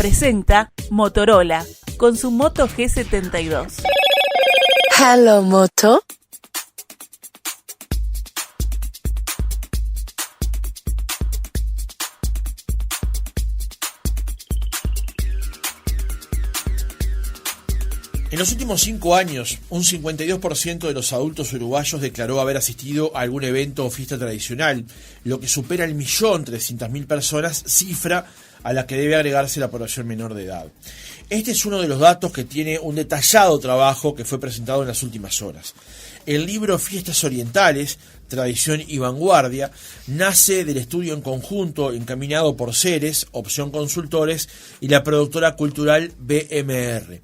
presenta Motorola con su Moto G72. Hello, Moto. En los últimos 5 años, un 52% de los adultos uruguayos declaró haber asistido a algún evento o fiesta tradicional, lo que supera el 1.300.000 personas, cifra a la que debe agregarse la población menor de edad. Este es uno de los datos que tiene un detallado trabajo que fue presentado en las últimas horas. El libro Fiestas Orientales, Tradición y Vanguardia, nace del estudio en conjunto encaminado por Ceres, Opción Consultores y la productora cultural BMR.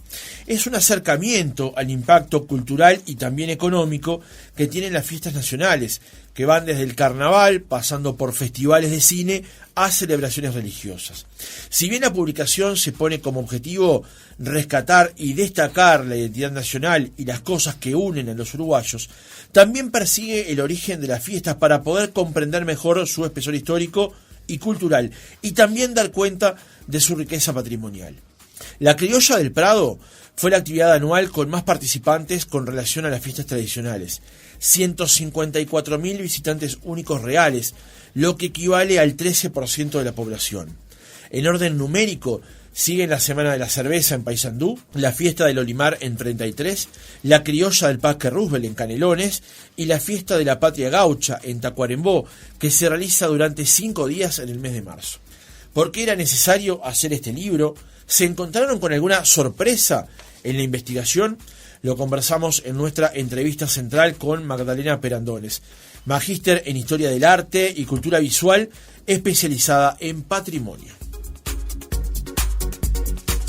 Es un acercamiento al impacto cultural y también económico que tienen las fiestas nacionales, que van desde el carnaval, pasando por festivales de cine, a celebraciones religiosas. Si bien la publicación se pone como objetivo rescatar y destacar la identidad nacional y las cosas que unen a los uruguayos, también persigue el origen de las fiestas para poder comprender mejor su espesor histórico y cultural, y también dar cuenta de su riqueza patrimonial. La Criolla del Prado fue la actividad anual con más participantes con relación a las fiestas tradicionales. 154.000 visitantes únicos reales, lo que equivale al 13% de la población. En orden numérico, siguen la Semana de la Cerveza en Paysandú, la Fiesta del Olimar en 33, la Criolla del Parque Roosevelt en Canelones y la Fiesta de la Patria Gaucha en Tacuarembó, que se realiza durante 5 días en el mes de marzo. ¿Por qué era necesario hacer este libro? ¿Se encontraron con alguna sorpresa en la investigación? Lo conversamos en nuestra entrevista central con Magdalena Perandones, magíster en Historia del Arte y Cultura Visual, especializada en patrimonio.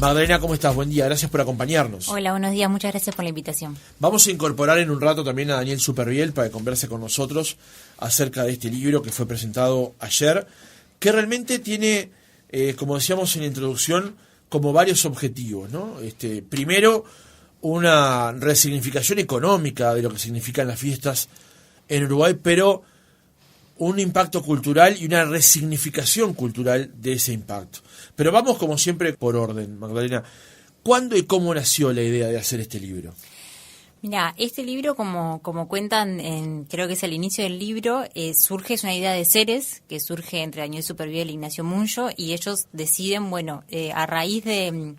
Magdalena, ¿cómo estás? Buen día, gracias por acompañarnos. Hola, buenos días, muchas gracias por la invitación. Vamos a incorporar en un rato también a Daniel Superviel para que converse con nosotros acerca de este libro que fue presentado ayer, que realmente tiene, como decíamos en la introducción, como varios objetivos, ¿no? Primero, una resignificación económica de lo que significan las fiestas en Uruguay, pero un impacto cultural y una resignificación cultural de ese impacto. Pero vamos como siempre por orden, Magdalena. ¿Cuándo y cómo nació la idea de hacer este libro? Mira, este libro, como cuentan, creo que es el inicio del libro, es una idea de Ceres, que surge entre Daniel Superviel e Ignacio Munyo, y ellos deciden, a raíz de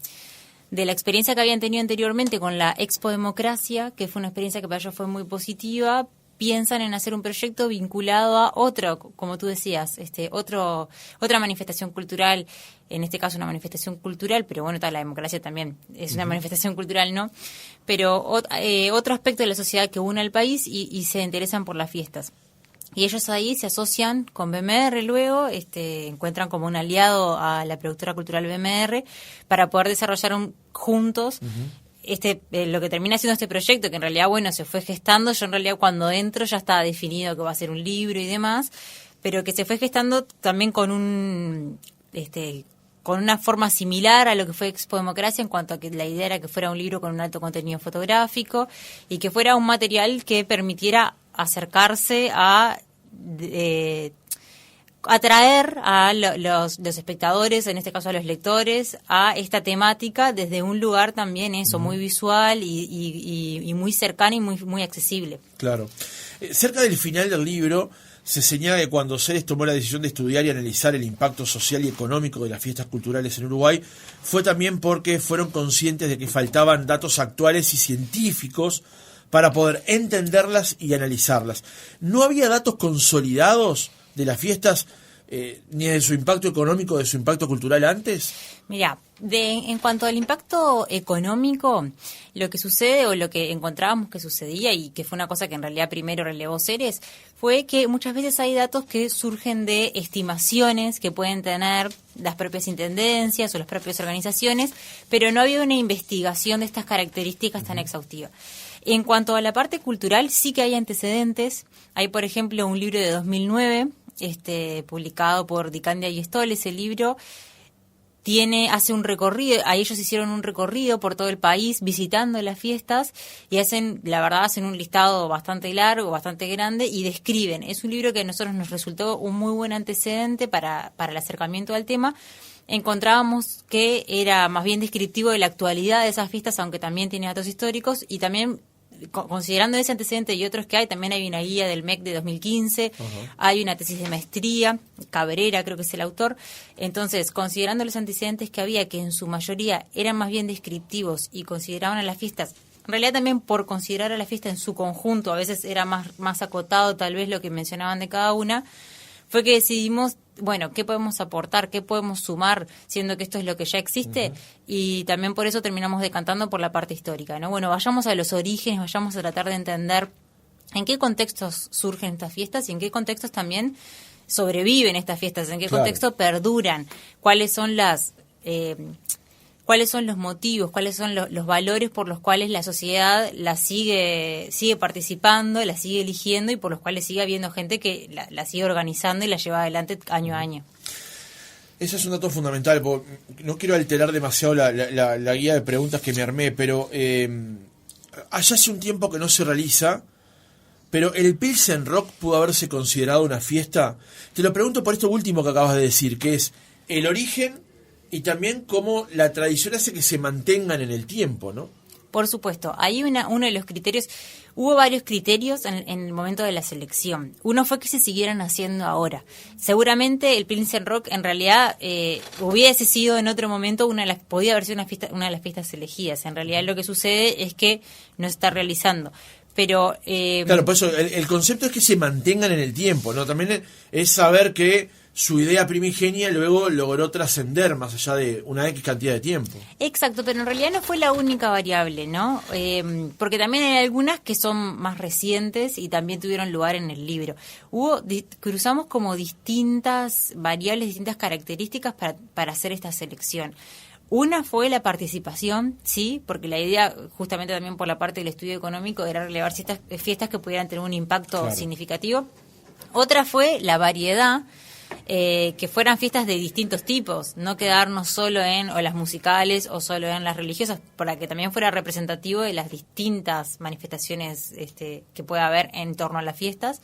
la experiencia que habían tenido anteriormente con la Expo Democracia, que fue una experiencia que para ellos fue muy positiva, piensan en hacer un proyecto vinculado a otro, como tú decías, otra manifestación cultural, en este caso una manifestación cultural, pero bueno, la democracia también es una manifestación cultural, ¿no? Pero otro aspecto de la sociedad que une al país y se interesan por las fiestas. Y ellos ahí se asocian con BMR luego, encuentran como un aliado a la productora cultural BMR para poder desarrollar juntos lo que termina siendo este proyecto, que en realidad, se fue gestando. Yo en realidad cuando entro ya estaba definido que va a ser un libro y demás, pero que se fue gestando también con una forma similar a lo que fue Expo Democracia, en cuanto a que la idea era que fuera un libro con un alto contenido fotográfico y que fuera un material que permitiera acercarse a atraer a los espectadores, en este caso a los lectores, a esta temática desde un lugar también muy visual y muy cercano y muy accesible. Claro. Cerca del final del libro se señala que cuando Ceres tomó la decisión de estudiar y analizar el impacto social y económico de las fiestas culturales en Uruguay, fue también porque fueron conscientes de que faltaban datos actuales y científicos para poder entenderlas y analizarlas. ¿No había datos consolidados de las fiestas, ni de su impacto económico, de su impacto cultural antes? Mira, en cuanto al impacto económico, lo que sucede o lo que encontrábamos que sucedía, y que fue una cosa que en realidad primero relevó Ceres, fue que muchas veces hay datos que surgen de estimaciones que pueden tener las propias intendencias o las propias organizaciones, pero no había una investigación de estas características tan exhaustiva. En cuanto a la parte cultural, sí que hay antecedentes. Hay, por ejemplo, un libro de 2009, publicado por Dicandia y Stoll. Ese libro hace un recorrido, a ellos hicieron un recorrido por todo el país visitando las fiestas y hacen un listado bastante largo, bastante grande y describen. Es un libro que a nosotros nos resultó un muy buen antecedente para el acercamiento al tema. Encontrábamos que era más bien descriptivo de la actualidad de esas fiestas, aunque también tiene datos históricos, y también considerando ese antecedente y otros que hay, también hay una guía del MEC de 2015, hay una tesis de maestría, Cabrera creo que es el autor. Entonces, considerando los antecedentes que había, que en su mayoría eran más bien descriptivos y consideraban a las fiestas, en realidad también por considerar a la fiesta en su conjunto, a veces era más acotado tal vez lo que mencionaban de cada una, fue que decidimos, bueno, ¿qué podemos aportar? ¿Qué podemos sumar? Siendo que esto es lo que ya existe. Y también por eso terminamos decantando por la parte histórica, ¿no? Bueno, vayamos a los orígenes, vayamos a tratar de entender en qué contextos surgen estas fiestas y en qué contextos también sobreviven estas fiestas, en qué contexto perduran, cuáles son los motivos, cuáles son los valores por los cuales la sociedad la sigue participando, la sigue eligiendo y por los cuales sigue habiendo gente que la sigue organizando y la lleva adelante año a año. Ese es un dato fundamental. No quiero alterar demasiado la guía de preguntas que me armé, pero allá hace un tiempo que no se realiza, pero el Pilsen Rock pudo haberse considerado una fiesta. Te lo pregunto por esto último que acabas de decir, que es el origen y también cómo la tradición hace que se mantengan en el tiempo, ¿no? Por supuesto, ahí uno de los criterios, hubo varios criterios en el momento de la selección. Uno fue que se siguieran haciendo ahora. Seguramente el Pilsen Rock en realidad hubiese sido en otro momento podía haber sido una de las fiestas elegidas. En realidad lo que sucede es que no se está realizando. Pero claro, por eso el concepto es que se mantengan en el tiempo, ¿no? También es saber que su idea primigenia luego logró trascender más allá de una X cantidad de tiempo. Exacto, pero en realidad no fue la única variable, ¿no? Porque también hay algunas que son más recientes y también tuvieron lugar en el libro. Cruzamos como distintas variables, distintas características para hacer esta selección. Una fue la participación, sí, porque la idea, justamente también por la parte del estudio económico, era relevar ciertas fiestas que pudieran tener un impacto significativo. Otra fue la variedad, que fueran fiestas de distintos tipos, no quedarnos solo en o las musicales o solo en las religiosas, para que también fuera representativo de las distintas manifestaciones que pueda haber en torno a las fiestas.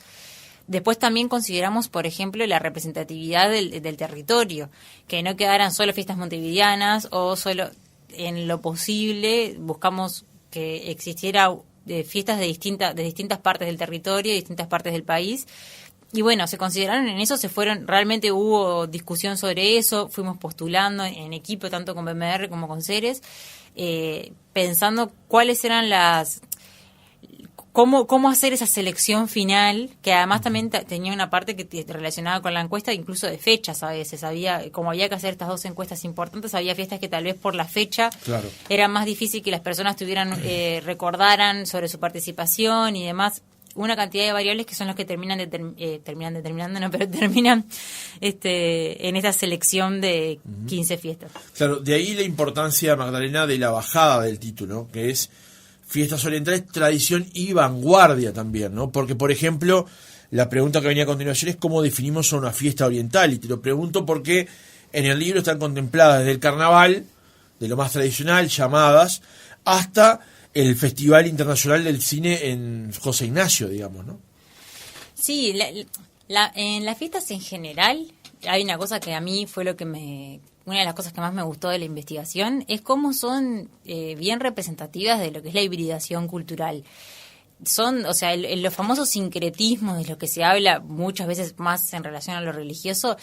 Después también consideramos, por ejemplo, la representatividad del territorio, que no quedaran solo fiestas montevideanas o solo en lo posible buscamos que existiera fiestas de distintas partes del territorio, de distintas partes del país. Y bueno, se consideraron en eso, realmente hubo discusión sobre eso, fuimos postulando en equipo, tanto con BMR como con Ceres, pensando cuáles eran cómo hacer esa selección final, que además también tenía una parte que relacionada con la encuesta, incluso de fechas a veces. Como había que hacer estas dos encuestas importantes, había fiestas que tal vez por la fecha era más difícil que las personas recordaran sobre su participación y demás. Una cantidad de variables que son las que terminan en esta selección de 15 fiestas. Claro, de ahí la importancia, Magdalena, de la bajada del título, que es Fiestas Orientales, Tradición y Vanguardia también, ¿no? Porque, por ejemplo, la pregunta que venía a continuación es cómo definimos a una fiesta oriental, y te lo pregunto porque en el libro están contempladas desde el carnaval, de lo más tradicional, llamadas, hasta el Festival Internacional del Cine en José Ignacio, digamos, ¿no? Sí, en las fiestas en general hay una cosa que a mí fue una de las cosas que más me gustó de la investigación, es cómo son bien representativas de lo que es la hibridación cultural. Son, o sea, los famosos sincretismos de los que se habla muchas veces más en relación a lo religioso,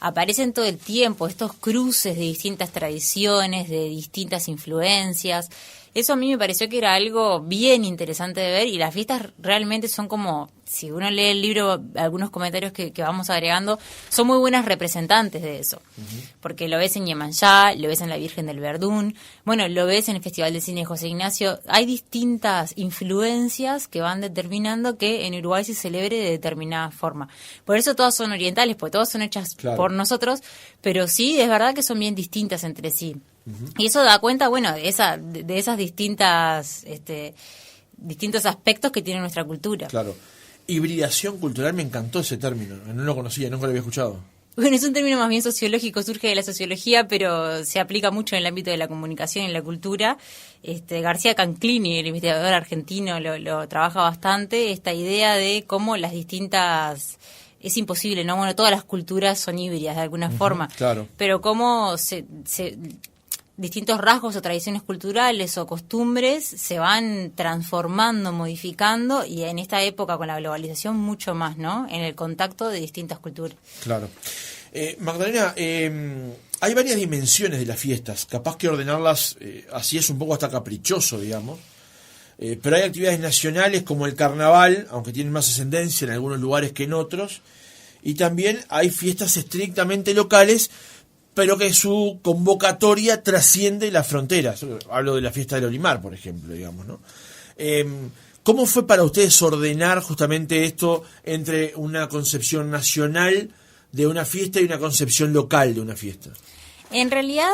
aparecen todo el tiempo, estos cruces de distintas tradiciones, de distintas influencias. Eso a mí me pareció que era algo bien interesante de ver, y las fiestas realmente son como, si uno lee el libro, algunos comentarios que vamos agregando, son muy buenas representantes de eso. Porque lo ves en Yemanjá, lo ves en la Virgen del Verdún, bueno, lo ves en el Festival de Cine de José Ignacio. Hay distintas influencias que van determinando que en Uruguay se celebre de determinada forma. Por eso todas son orientales, porque todas son hechas por nosotros, pero sí, es verdad que son bien distintas entre sí. Y eso da cuenta, bueno, de esas distintos aspectos que tiene nuestra cultura. Claro. Hibridación cultural, me encantó ese término. No lo conocía, nunca lo había escuchado. Bueno, es un término más bien sociológico, surge de la sociología, pero se aplica mucho en el ámbito de la comunicación y en la cultura. García Canclini, el investigador argentino, lo trabaja bastante, esta idea de cómo las distintas... Es imposible, ¿no? Bueno, todas las culturas son híbridas de alguna forma, claro. Pero cómo distintos rasgos o tradiciones culturales o costumbres se van transformando, modificando, y en esta época con la globalización mucho más, ¿no? En el contacto de distintas culturas. Claro. Magdalena, hay varias dimensiones de las fiestas, capaz que ordenarlas así es un poco hasta caprichoso, digamos, pero hay actividades nacionales como el carnaval, aunque tienen más ascendencia en algunos lugares que en otros, y también hay fiestas estrictamente locales, pero que su convocatoria trasciende las fronteras. Hablo de la fiesta del Olimar, por ejemplo, digamos, ¿no? ¿Cómo fue para ustedes ordenar justamente esto entre una concepción nacional de una fiesta y una concepción local de una fiesta? En realidad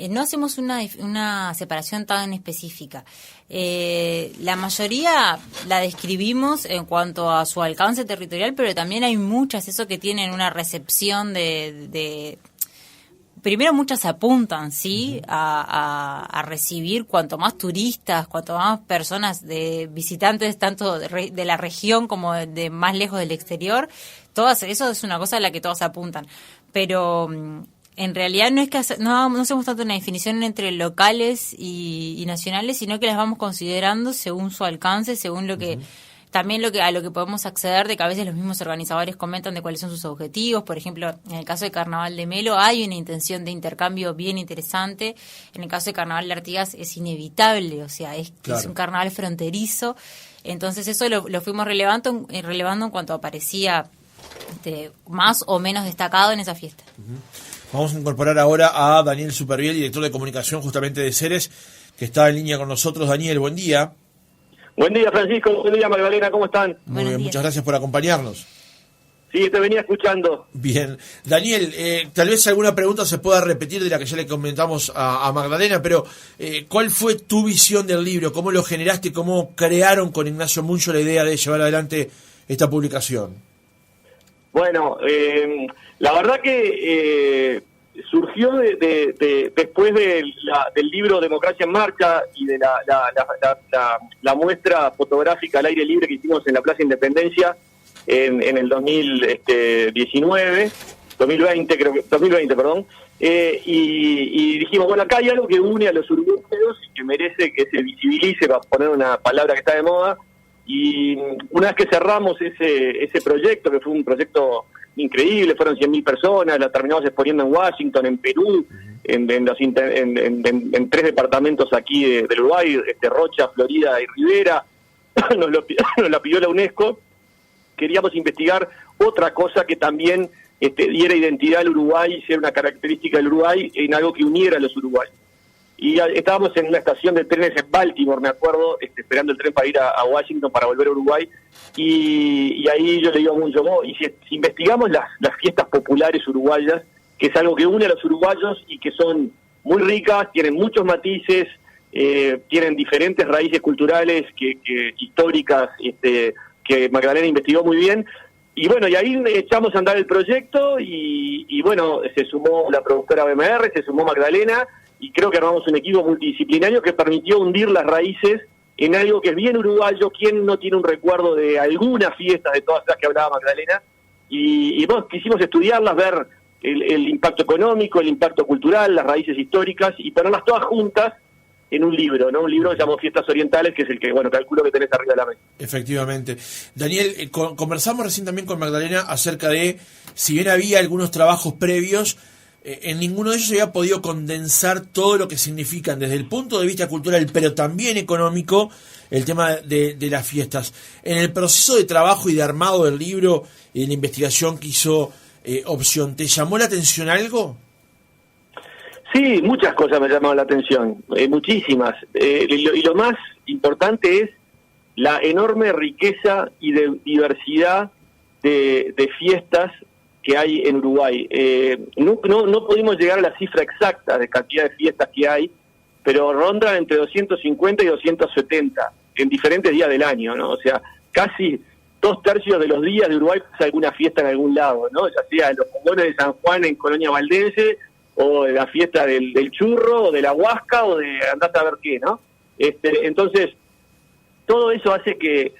no hacemos una separación tan específica. La mayoría la describimos en cuanto a su alcance territorial, pero también hay muchas, eso que tienen una recepción de primero muchas apuntan, ¿sí? A recibir cuanto más turistas, cuanto más personas de visitantes, tanto de la región como de más lejos del exterior. Eso es una cosa a la que todos apuntan. Pero en realidad no es que no hacemos tanto una definición entre locales y nacionales, sino que las vamos considerando según su alcance, según lo que... También a lo que podemos acceder, de que a veces los mismos organizadores comentan de cuáles son sus objetivos. Por ejemplo, en el caso de Carnaval de Melo hay una intención de intercambio bien interesante. En el caso de Carnaval de Artigas es inevitable, o sea, es un carnaval fronterizo. Entonces eso lo fuimos relevando en cuanto aparecía más o menos destacado en esa fiesta. Vamos a incorporar ahora a Daniel Superviel, director de comunicación justamente de Ceres, que está en línea con nosotros. Daniel, buen día. Buen día, Francisco. Buen día, Magdalena. ¿Cómo están? Muy bien, muchas gracias por acompañarnos. Sí, te venía escuchando. Bien. Daniel, tal vez alguna pregunta se pueda repetir de la que ya le comentamos a Magdalena, pero ¿cuál fue tu visión del libro? ¿Cómo lo generaste? ¿Cómo crearon con Ignacio Muncho la idea de llevar adelante esta publicación? Bueno, la verdad que surgió después del libro Democracia en Marcha y de la muestra fotográfica al aire libre que hicimos en la Plaza Independencia en el 2020, perdón. Y dijimos, bueno, acá hay algo que une a los uruguayos y que merece que se visibilice, para poner una palabra que está de moda. Y una vez que cerramos ese proyecto, que fue un proyecto increíble, fueron 100.000 personas, la terminamos exponiendo en Washington, en Perú, en 3 departamentos aquí del Uruguay, Rocha, Florida y Rivera. Nos la pidió la UNESCO. Queríamos investigar otra cosa que también diera identidad al Uruguay, sea una característica del Uruguay, en algo que uniera a los uruguayos. Y estábamos en una estación de trenes en Baltimore, me acuerdo, esperando el tren para ir a Washington para volver a Uruguay, y ahí yo le digo a Muncho, y si investigamos las fiestas populares uruguayas, que es algo que une a los uruguayos y que son muy ricas, tienen muchos matices, tienen diferentes raíces culturales, históricas, que Magdalena investigó muy bien. Y bueno, y ahí echamos a andar el proyecto y bueno, se sumó la productora BMR, se sumó Magdalena, y creo que armamos un equipo multidisciplinario que permitió hundir las raíces en algo que es bien uruguayo. ¿Quién no tiene un recuerdo de alguna fiesta de todas las que hablaba Magdalena? Y bueno, quisimos estudiarlas, ver el impacto económico, el impacto cultural, las raíces históricas, y ponerlas todas juntas en un libro, ¿no? Un libro que se llamó Fiestas Orientales, que es el que, bueno, calculo que tenés arriba de la mesa. Efectivamente. Daniel, conversamos recién también con Magdalena acerca de, si bien había algunos trabajos previos, en ninguno de ellos se había podido condensar todo lo que significan desde el punto de vista cultural, pero también económico, el tema de las fiestas. En el proceso de trabajo y de armado del libro y de la investigación que hizo Opción, ¿te llamó la atención algo? Sí, muchas cosas me llamaron la atención, muchísimas. Y lo más importante es la enorme riqueza y de diversidad de fiestas que hay en Uruguay. No pudimos llegar a la cifra exacta de cantidad de fiestas que hay, pero rondan entre 250 y 270 en diferentes días del año, ¿no? O sea, casi 2/3 de los días de Uruguay pasa alguna fiesta en algún lado, ¿no? Ya sea los Fongones de San Juan en Colonia Valdense, o la fiesta del churro, o de la huasca, o de andar a ver qué, ¿no? Entonces, todo eso hace que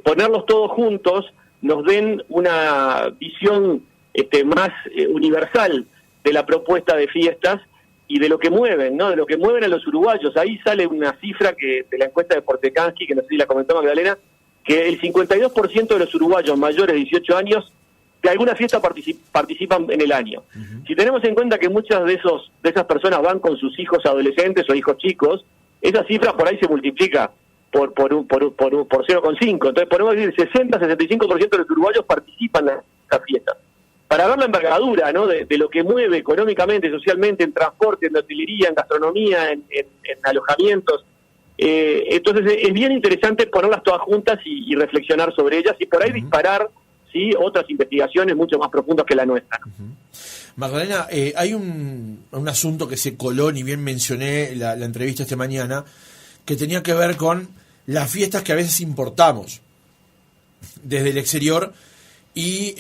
ponerlos todos juntos nos den una visión más universal de la propuesta de fiestas y de lo que mueven, ¿no? De lo que mueven a los uruguayos. Ahí sale una cifra que de la encuesta de Portekansky, que no sé si la comentó Magdalena, que el 52% de los uruguayos mayores de 18 años de alguna fiesta participan en el año. Uh-huh. Si tenemos en cuenta que muchas de esas personas van con sus hijos adolescentes o hijos chicos, esa cifra por ahí se multiplica por 0,5. Entonces podemos decir 60-65% de los uruguayos participan en estas fiestas. Para ver la envergadura, ¿no? de lo que mueve económicamente, socialmente, en transporte, en hotelería, en gastronomía, en alojamientos. Entonces es bien interesante ponerlas todas juntas y reflexionar sobre ellas y por ahí disparar, ¿sí?, otras investigaciones mucho más profundas que la nuestra. Magdalena, hay un asunto que se coló, ni bien mencioné la entrevista esta mañana, que tenía que ver con las fiestas que a veces importamos desde el exterior y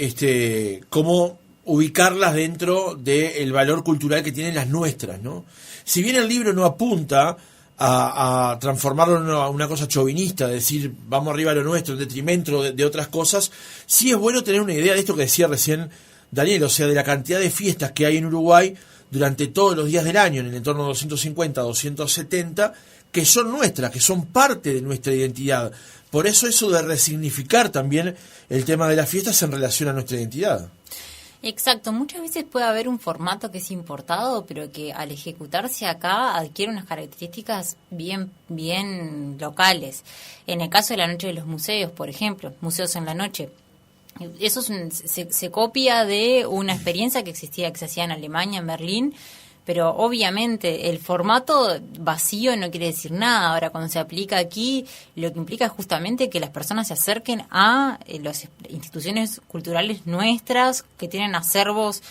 cómo ubicarlas dentro del valor cultural que tienen las nuestras, ¿no? Si bien el libro no apunta a transformarlo en una cosa chauvinista, decir vamos arriba a lo nuestro en detrimento de otras cosas, sí es bueno tener una idea de esto que decía recién Daniel, o sea, de la cantidad de fiestas que hay en Uruguay durante todos los días del año, en el entorno de 250, 270, que son nuestras, que son parte de nuestra identidad. Por eso de resignificar también el tema de las fiestas en relación a nuestra identidad. Exacto, muchas veces puede haber un formato que es importado, pero que al ejecutarse acá adquiere unas características bien locales. En el caso de la Noche de los Museos, por ejemplo, Museos en la Noche, eso se copia de una experiencia que se hacía en Alemania, en Berlín, pero obviamente el formato vacío no quiere decir nada. Ahora, cuando se aplica aquí, lo que implica es justamente que las personas se acerquen a las instituciones culturales nuestras, que tienen acervos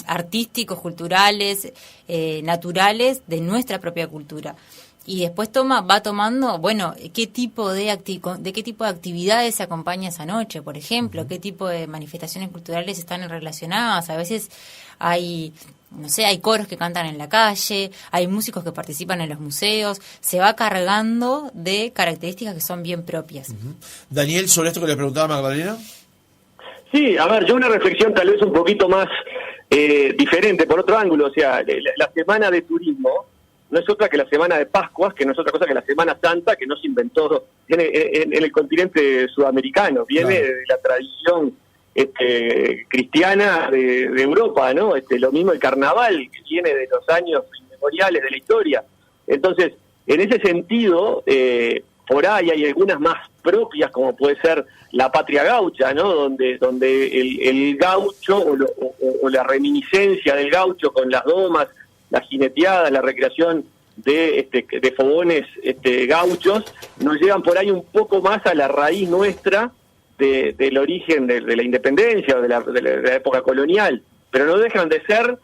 artísticos, culturales, naturales de nuestra propia cultura. Y después va tomando, bueno, qué tipo de qué tipo de actividades se acompaña esa noche, por ejemplo, qué tipo de manifestaciones culturales están relacionadas. A veces hay coros que cantan en la calle, hay músicos que participan en los museos, se va cargando de características que son bien propias. Uh-huh. Daniel, sobre esto que le preguntaba Magdalena. Sí, a ver, yo una reflexión tal vez un poquito más diferente, por otro ángulo, o sea, la semana de turismo no es otra que la semana de Pascuas, que no es otra cosa que la Semana Santa, que no se inventó en el continente sudamericano, viene de la tradición cristiana de Europa, ¿no? Lo mismo el carnaval, que viene de los años inmemoriales de la historia. Entonces, en ese sentido, por ahí hay algunas más propias, como puede ser la patria gaucha, ¿no? Donde el gaucho o la reminiscencia del gaucho con las domas, la jineteada, la recreación de fogones gauchos, nos llevan por ahí un poco más a la raíz nuestra del origen de la independencia o de la época colonial, pero no dejan de ser,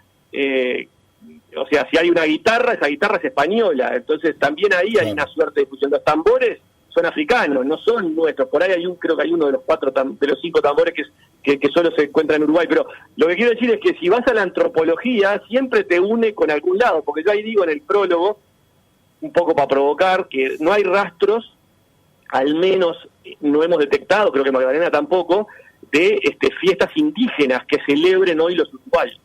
o sea, si hay una guitarra, esa guitarra es española, entonces también ahí hay una suerte de fusión. Los tambores son africanos, no son nuestros, por ahí creo que hay uno de los 5 tambores que solo se encuentra en Uruguay, pero lo que quiero decir es que si vas a la antropología siempre te une con algún lado, porque yo ahí digo en el prólogo, un poco para provocar, que no hay rastros, al menos no hemos detectado, creo que Magdalena tampoco, de fiestas indígenas que celebren hoy los uruguayos.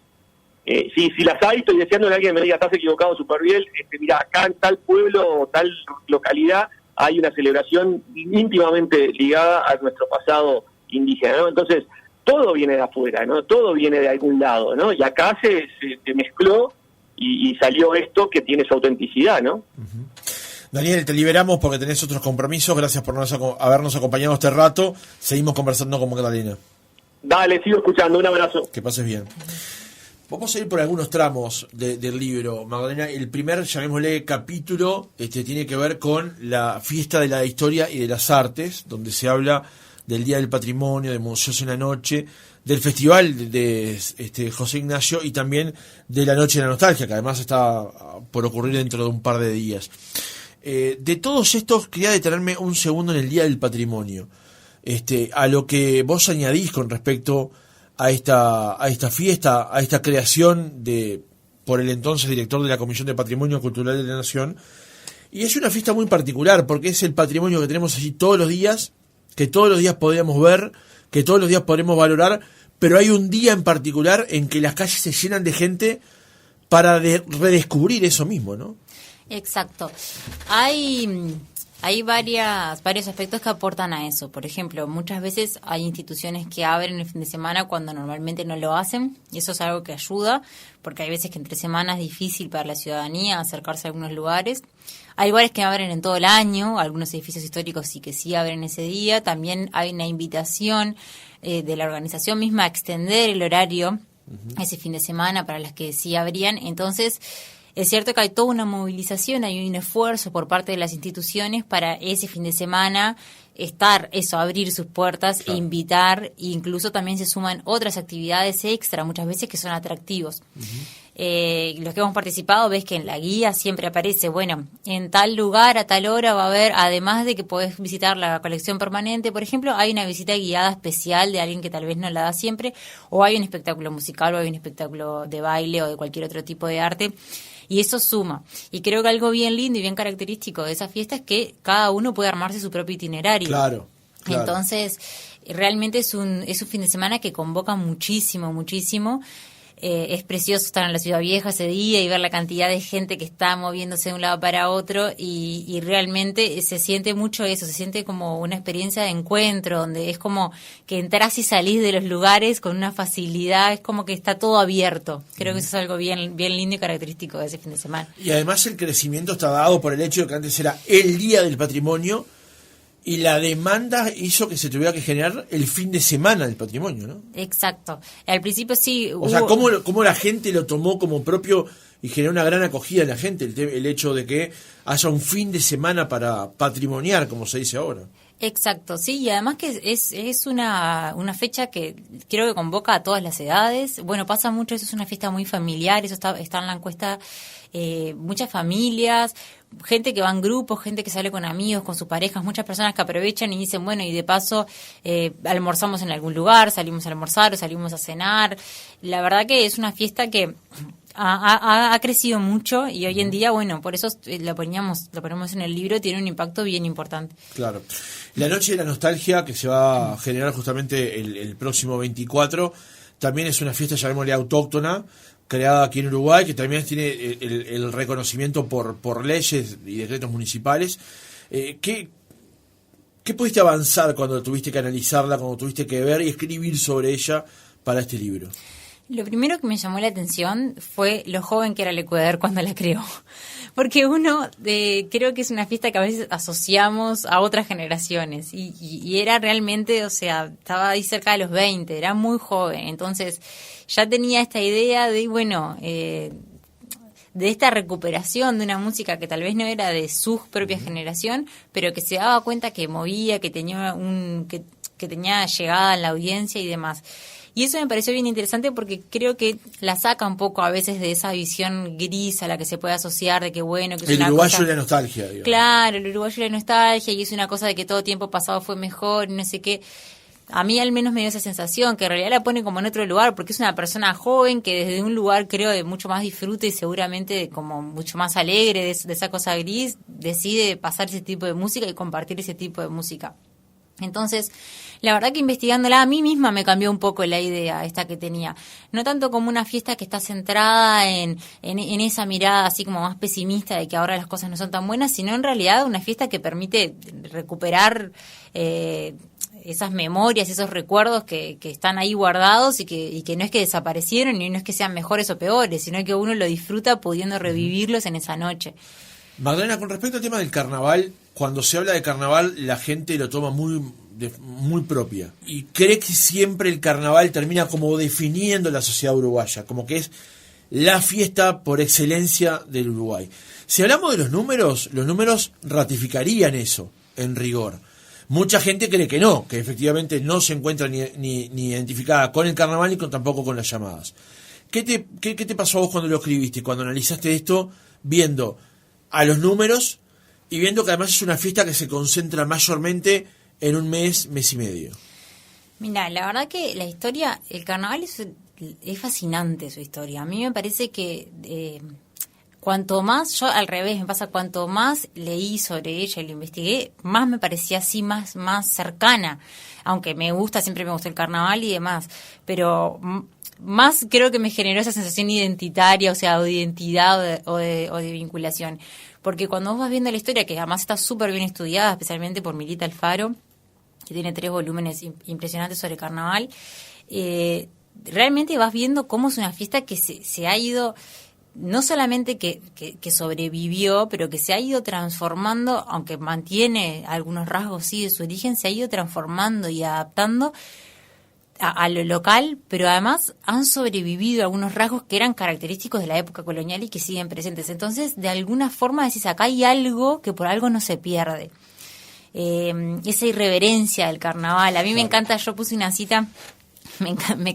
Si las hay, estoy deseando que alguien me diga, estás equivocado, Superviel, mira, acá en tal pueblo o tal localidad hay una celebración íntimamente ligada a nuestro pasado indígena, ¿no? Entonces, todo viene de afuera, ¿no? Todo viene de algún lado, ¿no? Y acá se mezcló y salió esto que tiene su autenticidad, ¿no? Uh-huh. Daniel, te liberamos porque tenés otros compromisos. Gracias por habernos acompañado este rato. Seguimos conversando con Magdalena. Dale, sigo escuchando. Un abrazo. Que pases bien. Vamos a ir por algunos tramos del libro, Magdalena. El primer, llamémosle, capítulo tiene que ver con la fiesta de la historia y de las artes, donde se habla del Día del Patrimonio, de Museos en la Noche, del Festival de José Ignacio y también de la Noche de la Nostalgia, que además está por ocurrir dentro de un par de días. De todos estos, quería detenerme un segundo en el Día del Patrimonio. A lo que vos añadís con respecto a esta fiesta, a esta creación por el entonces director de la Comisión de Patrimonio Cultural de la Nación. Y es una fiesta muy particular porque es el patrimonio que tenemos allí todos los días, que todos los días podemos ver, que todos los días podremos valorar, pero hay un día en particular en que las calles se llenan de gente para redescubrir eso mismo, ¿no? Exacto. Hay varios aspectos que aportan a eso. Por ejemplo, muchas veces hay instituciones que abren el fin de semana cuando normalmente no lo hacen, y eso es algo que ayuda, porque hay veces que entre semanas es difícil para la ciudadanía acercarse a algunos lugares. Hay lugares que abren en todo el año, algunos edificios históricos sí que sí abren ese día. También hay una invitación de la organización misma a extender el horario ese fin de semana para las que sí abrían. Entonces, es cierto que hay toda una movilización, hay un esfuerzo por parte de las instituciones para ese fin de semana abrir sus puertas, claro, e invitar, e incluso también se suman otras actividades extra, muchas veces que son atractivos. Los que hemos participado, ves que en la guía siempre aparece, bueno, en tal lugar, a tal hora va a haber, además de que podés visitar la colección permanente, por ejemplo, hay una visita guiada especial de alguien que tal vez no la da siempre, o hay un espectáculo musical, o hay un espectáculo de baile, o de cualquier otro tipo de arte. Y eso suma. Y creo que algo bien lindo y bien característico de esa fiesta es que cada uno puede armarse su propio itinerario. Claro. Entonces, realmente es un fin de semana que convoca muchísimo, muchísimo. Es precioso estar en la Ciudad Vieja ese día y ver la cantidad de gente que está moviéndose de un lado para otro y realmente se siente mucho eso, se siente como una experiencia de encuentro, donde es como que entras y salís de los lugares con una facilidad, es como que está todo abierto. Creo que eso es algo bien, bien lindo y característico de ese fin de semana. Y además el crecimiento está dado por el hecho de que antes era el Día del Patrimonio y la demanda hizo que se tuviera que generar el fin de semana del patrimonio, ¿no? Exacto. Al principio sí O sea, ¿cómo la gente lo tomó como propio y generó una gran acogida en la gente el hecho de que haya un fin de semana para patrimoniar, como se dice ahora? Exacto, sí, y además que es una fecha que creo que convoca a todas las edades. Bueno, pasa mucho, eso es una fiesta muy familiar, eso está en la encuesta, muchas familias, gente que va en grupos, gente que sale con amigos, con sus parejas, muchas personas que aprovechan y dicen, bueno, y de paso almorzamos en algún lugar, salimos a almorzar o salimos a cenar. La verdad que es una fiesta que ha crecido mucho y hoy en día, bueno, por eso lo ponemos en el libro, tiene un impacto bien importante. Claro. La Noche de la Nostalgia, que se va a generar justamente el próximo 24, también es una fiesta, llamémosle autóctona, creada aquí en Uruguay, que también tiene el reconocimiento por leyes y decretos municipales. ¿Qué pudiste avanzar cuando tuviste que analizarla, cuando tuviste que ver y escribir sobre ella para este libro? Lo primero que me llamó la atención fue lo joven que era el Ecuador cuando la creó. Porque creo que es una fiesta que a veces asociamos a otras generaciones. Y era realmente, o sea, estaba ahí cerca de los 20, era muy joven. Entonces ya tenía esta idea de, bueno, de esta recuperación de una música que tal vez no era de su propia generación, pero que se daba cuenta que movía, que tenía que tenía llegada en la audiencia y demás. Y eso me pareció bien interesante porque creo que la saca un poco a veces de esa visión gris a la que se puede asociar de que bueno, que es el uruguayo y la nostalgia, digamos. Claro, el uruguayo y la nostalgia, y es una cosa de que todo tiempo pasado fue mejor, y no sé qué. A mí al menos me dio esa sensación, que en realidad la pone como en otro lugar, porque es una persona joven que desde un lugar, creo, de mucho más disfrute y seguramente como mucho más alegre de esa cosa gris, decide pasar ese tipo de música y compartir ese tipo de música. Entonces, la verdad que investigándola a mí misma me cambió un poco la idea esta que tenía. No tanto como una fiesta que está centrada en esa mirada así como más pesimista de que ahora las cosas no son tan buenas, sino en realidad una fiesta que permite recuperar esas memorias, esos recuerdos que están ahí guardados y que no es que desaparecieron y no es que sean mejores o peores, sino que uno lo disfruta pudiendo revivirlos en esa noche. Magdalena, con respecto al tema del carnaval, cuando se habla de carnaval la gente lo toma muy propia y cree que siempre el carnaval termina como definiendo la sociedad uruguaya, como que es la fiesta por excelencia del Uruguay. Si hablamos de los números ratificarían eso en rigor. Mucha gente cree que no, que efectivamente no se encuentra ni identificada con el carnaval ni tampoco con las llamadas. ¿Qué te pasó a vos cuando lo escribiste, cuando analizaste esto, viendo a los números Y viendo que además es una fiesta que se concentra mayormente en un mes, mes y medio. Mira, la verdad que la historia, el carnaval es fascinante su historia. A mí me parece que cuanto más, yo al revés, me pasa, cuanto más leí sobre ella y lo investigué, más me parecía así, más cercana. Aunque siempre me gustó el carnaval y demás. Pero más creo que me generó esa sensación identitaria, o sea, o de identidad o de vinculación. Porque cuando vos vas viendo la historia, que además está súper bien estudiada, especialmente por Milita Alfaro, que tiene 3 volúmenes impresionantes sobre carnaval, realmente vas viendo cómo es una fiesta que se ha ido, no solamente que sobrevivió, pero que se ha ido transformando, aunque mantiene algunos rasgos sí de su origen, se ha ido transformando y adaptando a lo local, pero además han sobrevivido algunos rasgos que eran característicos de la época colonial y que siguen presentes. Entonces, de alguna forma decís, acá hay algo que por algo no se pierde. Esa irreverencia del carnaval. A mí me encanta, yo puse una cita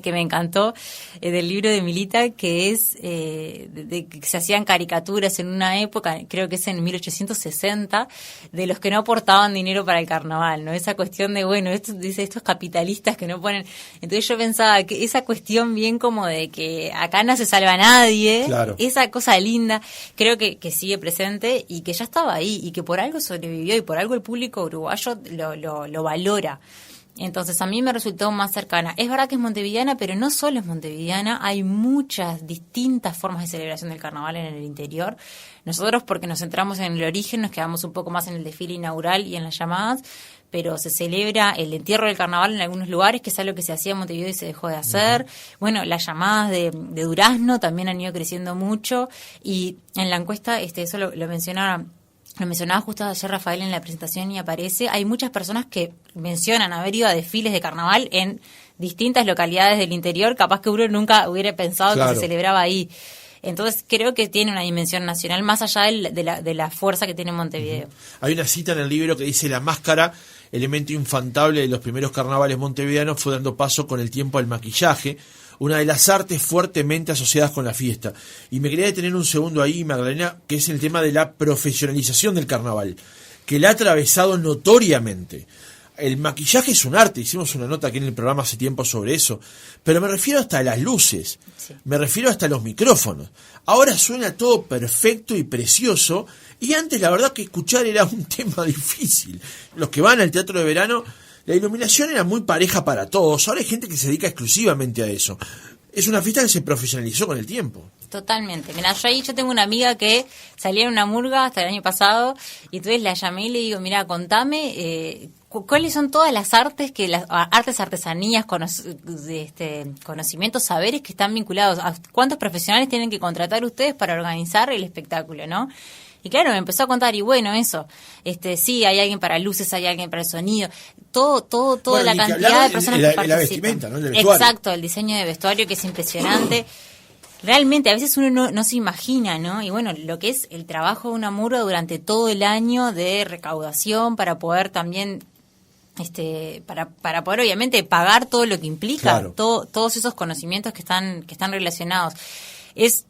que me encantó del libro de Milita, que es de que se hacían caricaturas en una época, creo que es en 1860, de los que no aportaban dinero para el carnaval, ¿no? Esa cuestión de, bueno, estos capitalistas que no ponen. Entonces yo pensaba que esa cuestión bien como de que acá no se salva a nadie, claro, esa cosa linda, creo que sigue presente y que ya estaba ahí y que por algo sobrevivió y por algo el público uruguayo lo valora. Entonces a mí me resultó más cercana. Es verdad que es montevideana, pero no solo es montevideana, hay muchas distintas formas de celebración del carnaval en el interior. Nosotros, porque nos centramos en el origen, nos quedamos un poco más en el desfile inaugural y en las llamadas, pero se celebra el entierro del carnaval en algunos lugares, que es algo que se hacía en Montevideo y se dejó de hacer. Bueno, las llamadas de Durazno también han ido creciendo mucho, y en la encuesta, eso lo mencionaba justo ayer Rafael en la presentación y aparece, hay muchas personas que mencionan haber ido a desfiles de carnaval en distintas localidades del interior, capaz que uno nunca hubiera pensado que se celebraba ahí. Entonces creo que tiene una dimensión nacional más allá de la fuerza que tiene Montevideo. Hay una cita en el libro que dice: la máscara, elemento infantable de los primeros carnavales montevideanos, fue dando paso con el tiempo al maquillaje, una de las artes fuertemente asociadas con la fiesta. Y me quería detener un segundo ahí, Magdalena, que es el tema de la profesionalización del carnaval, que la ha atravesado notoriamente. El maquillaje es un arte, hicimos una nota aquí en el programa hace tiempo sobre eso, pero me refiero hasta a las luces, me refiero hasta a los micrófonos. Ahora suena todo perfecto y precioso, y antes la verdad que escuchar era un tema difícil. Los que van al teatro de verano, la iluminación era muy pareja para todos. Ahora hay gente que se dedica exclusivamente a eso. Es una fiesta que se profesionalizó con el tiempo. Totalmente. Mira, yo tengo una amiga que salía en una murga hasta el año pasado, y entonces la llamé y le digo, mira, contame cuáles son todas las artes, artesanías, conocimientos, saberes que están vinculados. ¿A cuántos profesionales tienen que contratar ustedes para organizar el espectáculo, no? Y claro, me empezó a contar, y bueno, eso, sí, hay alguien para luces, hay alguien para el sonido, toda bueno, la cantidad de personas que participan. La vestimenta, ¿no? El vestuario. Exacto, el diseño de vestuario, que es impresionante. Realmente, a veces uno no se imagina, ¿no? Y bueno, lo que es el trabajo de una murga durante todo el año de recaudación para poder también, para poder obviamente pagar todo lo que implica, claro, todos esos conocimientos que están relacionados. Es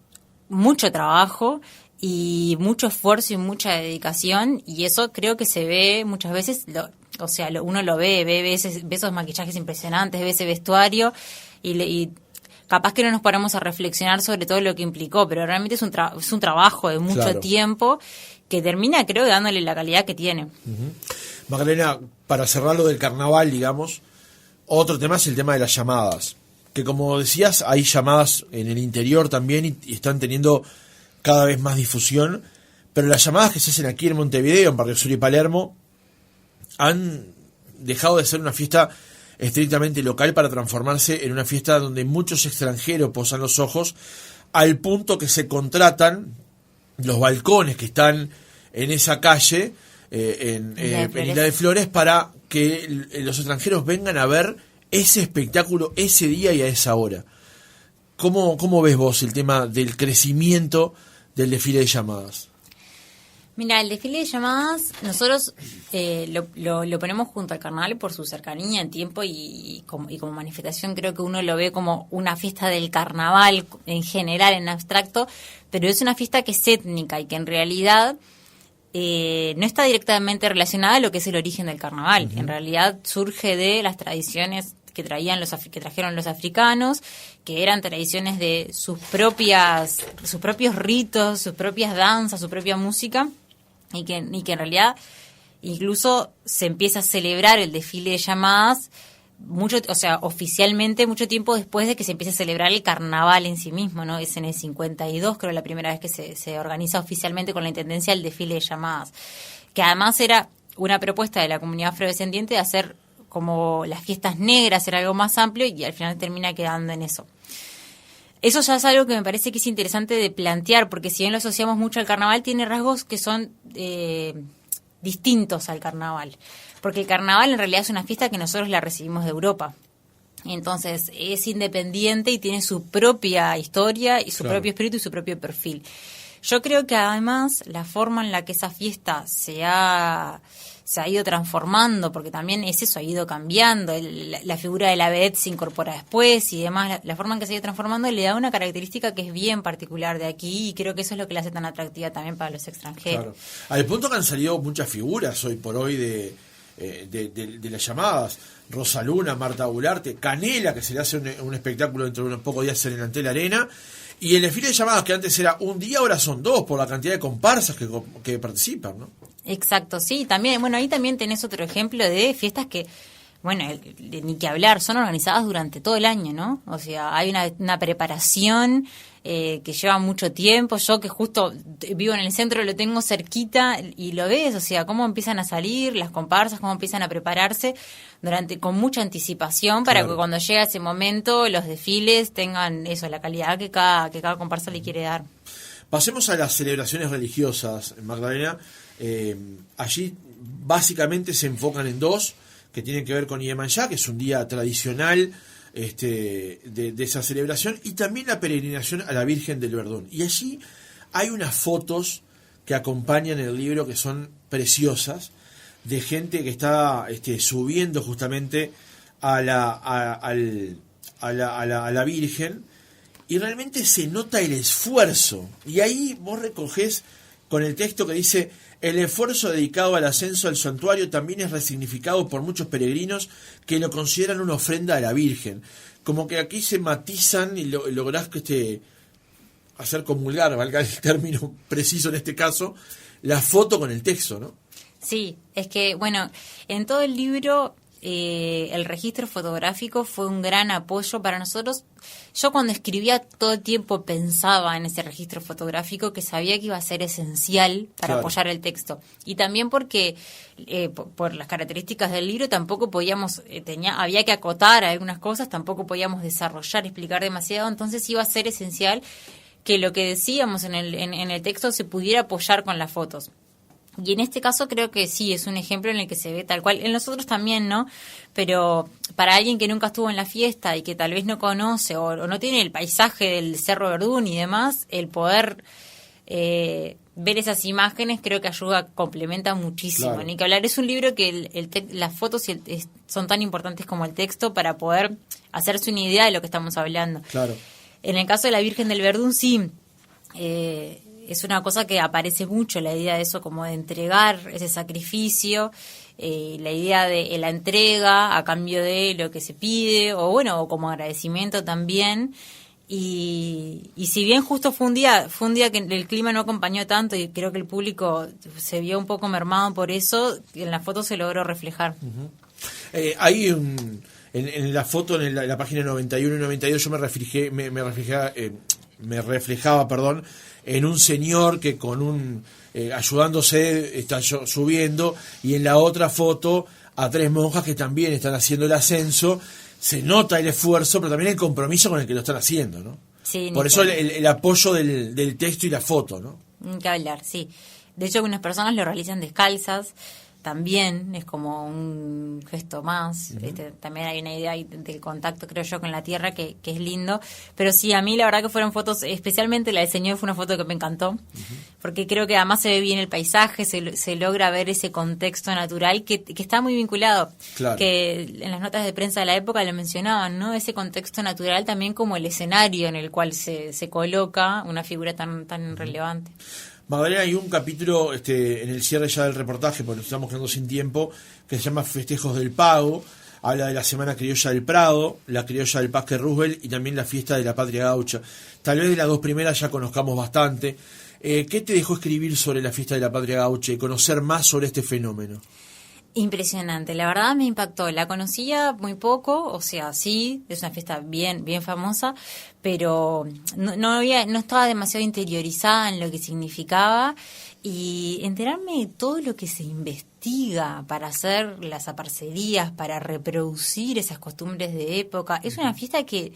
mucho trabajo y mucho esfuerzo y mucha dedicación, y eso creo que se ve muchas veces, uno lo ve esos maquillajes impresionantes, ve ese vestuario y capaz que no nos paramos a reflexionar sobre todo lo que implicó, pero realmente es un trabajo de mucho tiempo que termina, creo, dándole la calidad que tiene. Magdalena, para cerrar lo del carnaval, digamos, otro tema es el tema de las llamadas, que como decías, hay llamadas en el interior también y están teniendo cada vez más difusión, pero las llamadas que se hacen aquí en Montevideo, en Barrio Sur y Palermo, han dejado de ser una fiesta estrictamente local para transformarse en una fiesta donde muchos extranjeros posan los ojos, al punto que se contratan los balcones que están en esa calle, en Isla de Flores, para que los extranjeros vengan a ver ese espectáculo ese día y a esa hora. ¿Cómo ves vos el tema del crecimiento del desfile de llamadas? Mira, el desfile de llamadas nosotros lo ponemos junto al carnaval por su cercanía en tiempo y como manifestación. Creo que uno lo ve como una fiesta del carnaval en general, en abstracto, pero es una fiesta que es étnica y que en realidad no está directamente relacionada a lo que es el origen del carnaval. En realidad surge de las tradiciones que trajeron los africanos, que eran tradiciones de sus propios ritos, sus propias danzas, su propia música, y que en realidad incluso se empieza a celebrar el desfile de llamadas oficialmente mucho tiempo después de que se empiece a celebrar el carnaval en sí mismo, ¿no? Es en el 52, creo, la primera vez que se organiza oficialmente con la intendencia el desfile de llamadas, que además era una propuesta de la comunidad afrodescendiente de hacer como las fiestas negras, era algo más amplio, y al final termina quedando en eso. Eso ya es algo que me parece que es interesante de plantear, porque si bien lo asociamos mucho al carnaval, tiene rasgos que son distintos al carnaval. Porque el carnaval en realidad es una fiesta que nosotros la recibimos de Europa. Entonces es independiente y tiene su propia historia y su propio espíritu y su propio perfil. Yo creo que además la forma en la que esa fiesta se ha ido transformando, porque también es eso, ha ido cambiando, la figura de la vedette se incorpora después y demás, la forma en que se ha ido transformando le da una característica que es bien particular de aquí, y creo que eso es lo que la hace tan atractiva también para los extranjeros. Claro. Al punto que han salido muchas figuras hoy por hoy de las llamadas: Rosaluna, Marta Bularte, Canela, que se le hace un espectáculo dentro de unos pocos días en el Antel Arena, y el desfile de llamadas, que antes era un día, ahora son dos, por la cantidad de comparsas que participan, ¿no? Exacto, sí, también, bueno, ahí también tenés otro ejemplo de fiestas que, bueno, ni que hablar, son organizadas durante todo el año, ¿no? O sea, hay una preparación que lleva mucho tiempo. Yo, que justo vivo en el centro, lo tengo cerquita y lo ves, o sea, cómo empiezan a salir las comparsas, cómo empiezan a prepararse con mucha anticipación para que cuando llega ese momento los desfiles tengan eso, la calidad que cada comparsa le quiere dar. Pasemos a las celebraciones religiosas, Magdalena. Allí básicamente se enfocan en dos, que tienen que ver con Iemanjá, que es un día tradicional de esa celebración, y también la peregrinación a la Virgen del Verdún. Y allí hay unas fotos que acompañan el libro que son preciosas, de gente que está subiendo justamente a la Virgen, y realmente se nota el esfuerzo. Y ahí vos recogés con el texto que dice: el esfuerzo dedicado al ascenso al santuario también es resignificado por muchos peregrinos que lo consideran una ofrenda a la Virgen. Como que aquí se matizan y lográs hacer comulgar, valga el término preciso en este caso, la foto con el texto, ¿no? Sí, es que, bueno, en todo el libro el registro fotográfico fue un gran apoyo para nosotros. Yo cuando escribía todo el tiempo pensaba en ese registro fotográfico, que sabía que iba a ser esencial para apoyar el texto. Y también porque por las características del libro tampoco podíamos, había que acotar algunas cosas, tampoco podíamos desarrollar, explicar demasiado, entonces iba a ser esencial que lo que decíamos en el texto se pudiera apoyar con las fotos. Y en este caso creo que sí, es un ejemplo en el que se ve tal cual. En los otros también, ¿no? Pero para alguien que nunca estuvo en la fiesta y que tal vez no conoce o no tiene el paisaje del Cerro Verdún y demás, el poder ver esas imágenes creo que complementa muchísimo. Claro. Ni que hablar, es un libro que las fotos son tan importantes como el texto para poder hacerse una idea de lo que estamos hablando. Claro. En el caso de la Virgen del Verdún, sí, es una cosa que aparece mucho, la idea de eso, como de entregar ese sacrificio, la idea de la entrega a cambio de lo que se pide, o como agradecimiento también. Y si bien justo fue un día que el clima no acompañó tanto y creo que el público se vio un poco mermado por eso, en la foto se logró reflejar. Uh-huh. Hay en la foto, en la página 91 y 92, yo me reflejaba, en un señor que con ayudándose está subiendo, y en la otra foto a tres monjas que también están haciendo el ascenso. Se nota el esfuerzo, pero también el compromiso con el que lo están haciendo, ¿no? Sí, por eso el apoyo del texto y la foto, ¿no? Ni que hablar, sí. De hecho, algunas personas lo realizan descalzas, también es como un gesto más. Uh-huh. También hay una idea del contacto, creo yo, con la tierra que es lindo. Pero sí, a mí la verdad que fueron fotos, especialmente la del señor fue una foto que me encantó, uh-huh, porque creo que además se ve bien el paisaje, se logra ver ese contexto natural que está muy vinculado. Claro. Que en las notas de prensa de la época lo mencionaban, ¿no? Ese contexto natural también como el escenario en el cual se coloca una figura tan relevante. Magdalena, hay un capítulo en el cierre ya del reportaje, porque nos estamos quedando sin tiempo, que se llama Festejos del Pago. Habla de la Semana Criolla del Prado, la Criolla del Parque Roosevelt y también la Fiesta de la Patria Gaucha. Tal vez de las dos primeras ya conozcamos bastante. ¿Qué te dejó escribir sobre la Fiesta de la Patria Gaucha y conocer más sobre este fenómeno? Impresionante, la verdad me impactó. La conocía muy poco, o sea, sí, es una fiesta bien famosa, pero no estaba demasiado interiorizada en lo que significaba, y enterarme de todo lo que se investiga para hacer las aparcerías, para reproducir esas costumbres de época. Es una fiesta que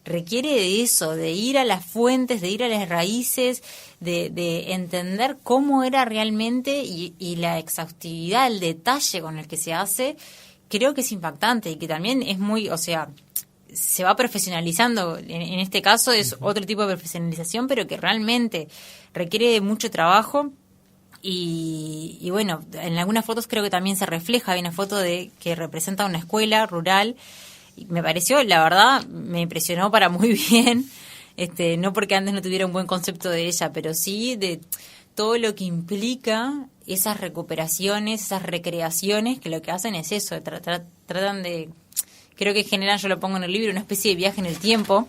requiere de eso, de ir a las fuentes, de ir a las raíces, de entender cómo era realmente, y la exhaustividad, el detalle con el que se hace, creo que es impactante, y que también es muy, o sea, se va profesionalizando. En este caso es otro tipo de profesionalización, pero que realmente requiere de mucho trabajo. Y bueno, en algunas fotos creo que también se refleja. Hay una foto que representa una escuela rural. Y me pareció, la verdad, me impresionó para muy bien, no porque antes no tuviera un buen concepto de ella, pero sí de todo lo que implica esas recuperaciones, esas recreaciones, que lo que hacen es eso, tratan de, creo que en general, yo lo pongo en el libro, una especie de viaje en el tiempo,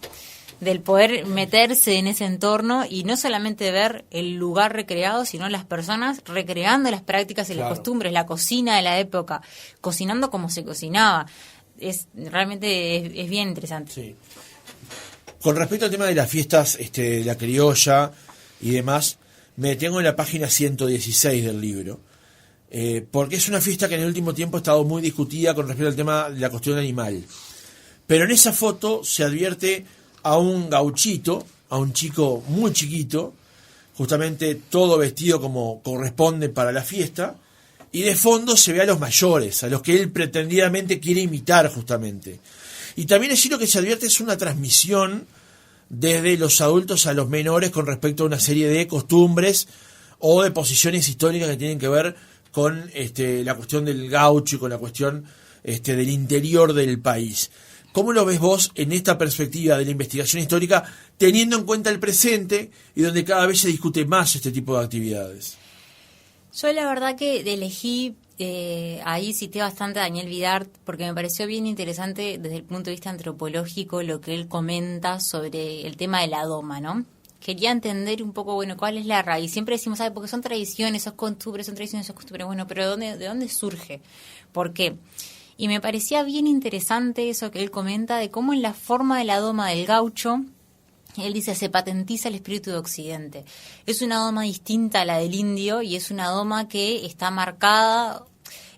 del poder meterse en ese entorno y no solamente ver el lugar recreado, sino las personas recreando las prácticas y las costumbres, la cocina de la época, cocinando como se cocinaba. Realmente es bien interesante. Sí. Con respecto al tema de las fiestas, de la criolla y demás, me detengo en la página 116 del libro, porque es una fiesta que en el último tiempo ha estado muy discutida con respecto al tema de la cuestión animal. Pero en esa foto se advierte a un gauchito, a un chico muy chiquito, justamente todo vestido como corresponde para la fiesta, y de fondo se ve a los mayores, a los que él pretendidamente quiere imitar justamente. Y también allí lo que se advierte es una transmisión desde los adultos a los menores con respecto a una serie de costumbres o de posiciones históricas que tienen que ver con la cuestión del gaucho y con la cuestión del interior del país. ¿Cómo lo ves vos en esta perspectiva de la investigación histórica, teniendo en cuenta el presente y donde cada vez se discute más este tipo de actividades? Yo la verdad que elegí, ahí cité bastante a Daniel Vidart, porque me pareció bien interesante desde el punto de vista antropológico lo que él comenta sobre el tema de la doma, ¿no? Quería entender un poco, bueno, cuál es la raíz. Siempre decimos, porque son tradiciones, son costumbres, bueno, pero ¿de dónde surge? ¿Por qué? Y me parecía bien interesante eso que él comenta de cómo en la forma de la doma del gaucho, él dice, se patentiza el espíritu de Occidente. Es una doma distinta a la del indio y es una doma que está marcada.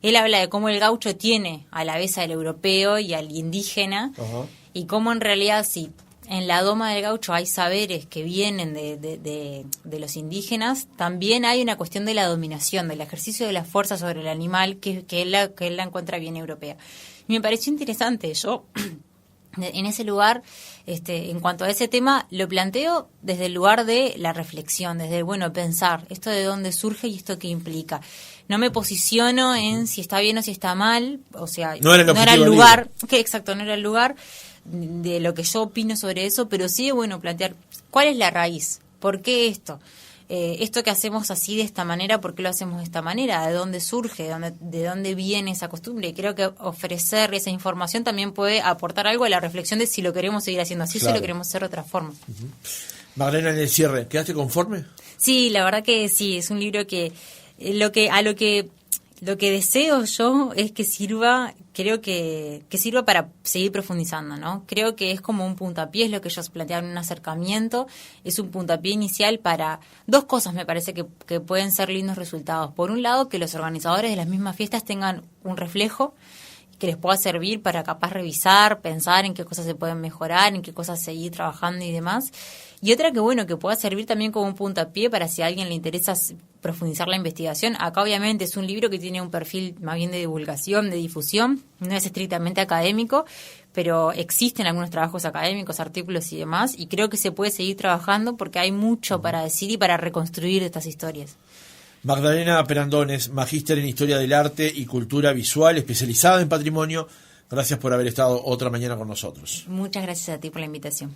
Él habla de cómo el gaucho tiene a la vez al europeo y al indígena. Uh-huh. Y cómo en realidad, si en la doma del gaucho hay saberes que vienen de los indígenas, también hay una cuestión de la dominación, del ejercicio de la fuerza sobre el animal que él la encuentra bien europea. Y me pareció interesante. Yo, en ese lugar, en cuanto a ese tema, lo planteo desde el lugar de la reflexión, desde, pensar esto de dónde surge y esto qué implica. No me posiciono en si está bien o si está mal, o sea, no era el lugar, no era el lugar de lo que yo opino sobre eso, pero sí, plantear cuál es la raíz, por qué esto. Esto que hacemos así de esta manera, ¿por qué lo hacemos de esta manera? ¿De dónde surge? ¿De dónde viene esa costumbre? Y creo que ofrecer esa información también puede aportar algo a la reflexión de si lo queremos seguir haciendo así, claro, o si lo queremos hacer de otra forma. Uh-huh. Magdalena, en el cierre, ¿quedaste conforme? Sí, la verdad que sí, es un libro que lo que deseo yo es que sirva, creo que sirva para seguir profundizando, ¿no? Creo que es como un puntapié, es lo que ellos planteaban en un acercamiento, es un puntapié inicial para dos cosas, me parece que pueden ser lindos resultados. Por un lado, que los organizadores de las mismas fiestas tengan un reflejo que les pueda servir para capaz revisar, pensar en qué cosas se pueden mejorar, en qué cosas seguir trabajando y demás. Y otra que pueda servir también como un puntapié para si a alguien le interesa profundizar la investigación. Acá obviamente es un libro que tiene un perfil más bien de divulgación, de difusión, no es estrictamente académico, pero existen algunos trabajos académicos, artículos y demás, y creo que se puede seguir trabajando porque hay mucho para decir y para reconstruir estas historias. Magdalena Perandones, magíster en Historia del Arte y Cultura Visual, especializada en patrimonio. Gracias por haber estado otra mañana con nosotros. Muchas gracias a ti por la invitación.